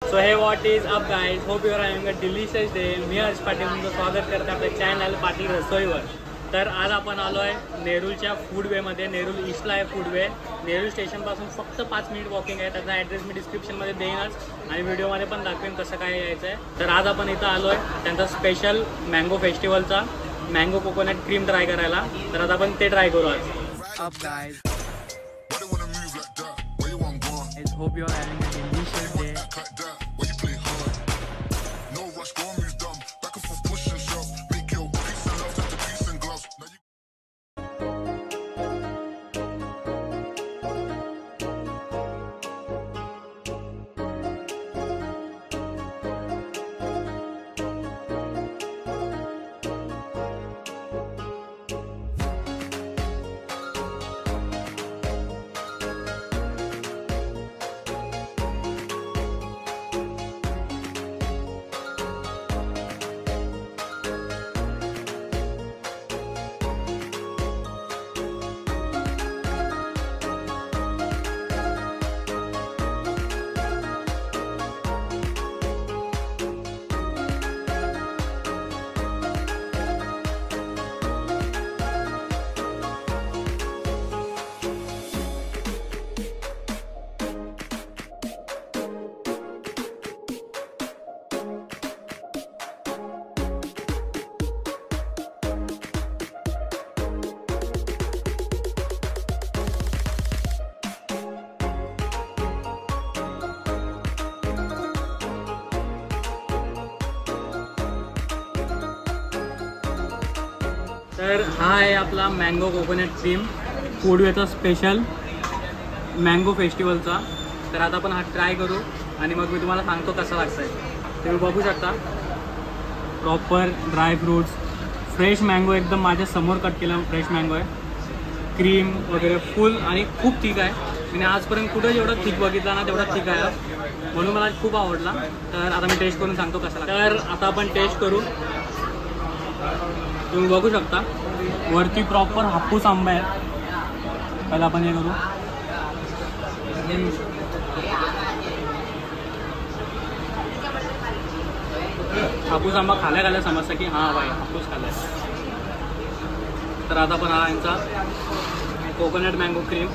So hey what is up guys, hope you are having a delicious day. मी हर्ष पाटील तुमचं स्वागत करते आपल्या चॅनल पाटील रसोईवर. तर आज आपण आलो आहे नेरूळच्या फूडवेमध्ये. नेरूळ ईस्टला आहे फूडवे. नेरूळ स्टेशनपासून फक्त 5 मिनिट वॉकिंग आहे. त्याचा ॲड्रेस मी डिस्क्रिप्शनमध्ये देईनच आणि व्हिडिओमध्ये पण दाखवेन कसं काय यायचं आहे. तर आज आपण इथं आलो आहे त्यांचा स्पेशल मँगो फेस्टिवलचा मँगो कोकोनट क्रीम ट्राय करायला. तर आता आपण ते ट्राय करू आज. Up guys, hope you are having a delicious day. तर हा आहे आपला मँगो कोकोनट क्रीम फूडवेचा स्पेशल मँगो फेस्टिवलचा. तर आता आपण हा ट्राय करू आणि मग मी तुम्हाला सांगतो कसा लागतं आहे. तुम्ही बघू शकता proper dry fruits, fresh mango एकदम माझ्या समोर कट केला फ्रेश मँगो आहे. क्रीम वगैरे फुल आणि खूप थिक आहे. मी आजपर्यंत कुठं जेवढा थिक बघितला ना तेवढा थिक आहे, म्हणून मला खूप आवडला. तर आता मी टेस्ट करून सांगतो कसा लागतं. तर आता आपण टेस्ट करू. तुम्ही बघू शकता वरती प्रॉपर हापूस आंबा आहे. पहिला आपण हे करू. हापूस आंबा खाल्या समजतं की हां बाई हापूस खाल्लाय. तर आता आपण हा यांचा कोकोनट मँगो क्रीम.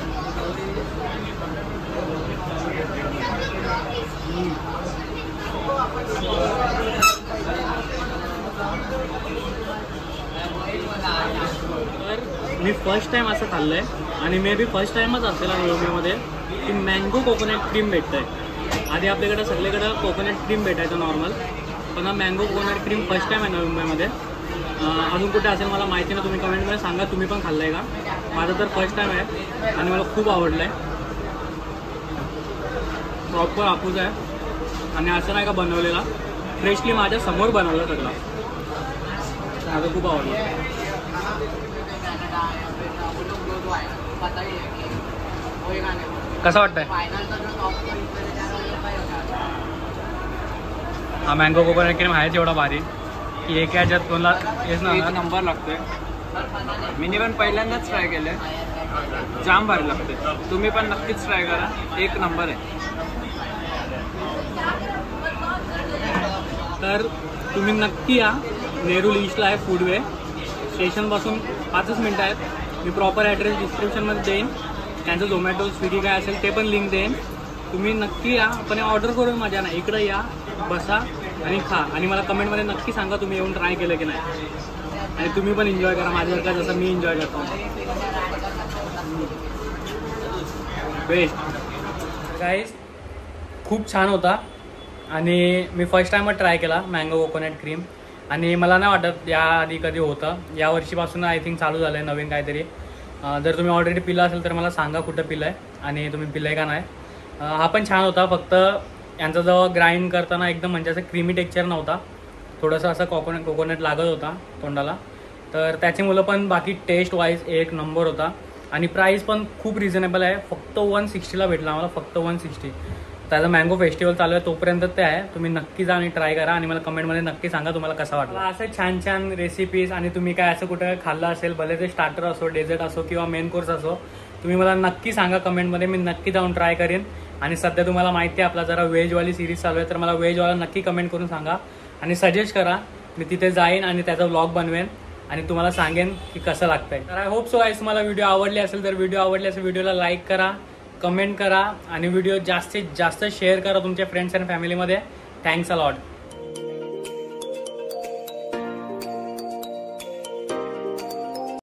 तर मी फर्स्ट टाइम असं खाल्लं आहे आणि मे बी फर्स्ट टाईमच असेल मुंबईमध्ये की मँगो कोकोनट क्रीम भेटतं आहे. आधी आपल्याकडं सगळीकडं कोकोनट क्रीम भेटायचं नॉर्मल, पण हा mango coconut cream first time आहे नवी मुंबईमध्ये. अजून कुठे असेल मला माहिती नाही, तुम्ही कमेंटमध्ये सांगा तुम्ही पण खाल्लं आहे का. माझं तर फर्स्ट टाईम आहे आणि मला खूप आवडलं आहे. प्रॉपर हापूस आहे आणि असं नाही का बनवलेला, फ्रेशली माझ्या समोर बनवलं सगळं. माझं खूप आवडलं. कसं वाटतंय हा मँगो कोकोनट क्रीम आहे तेवढा भारी की एक याच्यात कोणाला हेच ना नंबर लागतोय. मी पण पहिल्यांदाच ट्राय केलंय, जाम भारी लागते. तुम्ही पण नक्कीच ट्राय करा, एक नंबर आहे. तर तुम्ही नक्की या. नेरूळ ईस्टला आहे फूडवे. स्टेशनपासून 5च मिनटं आहेत. मी प्रॉपर ॲड्रेस डिस्क्रिप्शनमध्ये देईन. त्यांचं झोमॅटो स्विगी काय असेल ते पण लिंक देईन. तुम्ही नक्की या, पण ऑर्डर करून मजा ना. इकडं या, बसा आणि खा आणि मला कमेंटमध्ये नक्की सांगा तुम्ही येऊन ट्राय केलं की नाही. आणि तुम्ही पण एन्जॉय करा माझ्यासारखा जसं मी एन्जॉय करतो. बेस्ट गाईज, खूप छान होता आणि मी फर्स्ट टाइमच ट्राय केला मँगो कोकोनट क्रीम. आणि मला नाही वाटत याआधी कधी होतं. या वर्षीपासून आय थिंक चालू झालं आहे नवीन काहीतरी. जर तुम्ही ऑलरेडी पिला असेल तर मला सांगा कुठं पिलं आहे आणि तुम्ही पिलं आहे का नाही. हा पण छान होता, फक्त यांचा जेव्हा ग्राइंड करताना एकदम म्हणजे असं क्रीमी टेक्स्चर नव्हता. थोडंसं असं कोकोनट लागत होता तोंडाला. तर त्याची मुलं पण बाकी टेस्ट वाईज एक नंबर होता आणि प्राईस पण खूप रिझनेबल आहे. फक्त 160ला भेटला आम्हाला, फक्त 160. त्याचा मँगो फेस्टिवल चालू आहे तोपर्यंत ते आहे. तुम्ही नक्की जा आणि ट्राय करा आणि मला कमेंटमध्ये नक्की सांगा तुम्हाला कसा वाटला. असं छान छान रेसिपीज आणि तुम्ही काय असं कुठं खाल्लं असेल, भले ते स्टार्टर असो, डेझर्ट असो किंवा मेन कोर्स असो, तुम्ही मला नक्की सांगा कमेंटमध्ये. मी नक्की जाऊन ट्राय करेन. आणि सध्या तुम्हाला माहिती आहे आपला जरा व्हेजवाली सिरीज चालू आहे, तर मला व्हेजवाला नक्की कमेंट करून सांगा आणि सजेस्ट करा. मी तिथे जाईन आणि त्याचा व्लॉग बनवेन आणि तुम्हाला सांगेन की कसं लागतंय. तर आय होप सो गाईस तुम्हाला व्हिडिओ आवडली असेल, तर व्हिडिओ आवडली असेल व्हिडिओला लाईक करा, कमेंट करा आणि व्हिडिओ जास्तीत जास्त शेअर करा तुमच्या फ्रेंड्स अँड फॅमिलीमध्ये. Thanks a lot.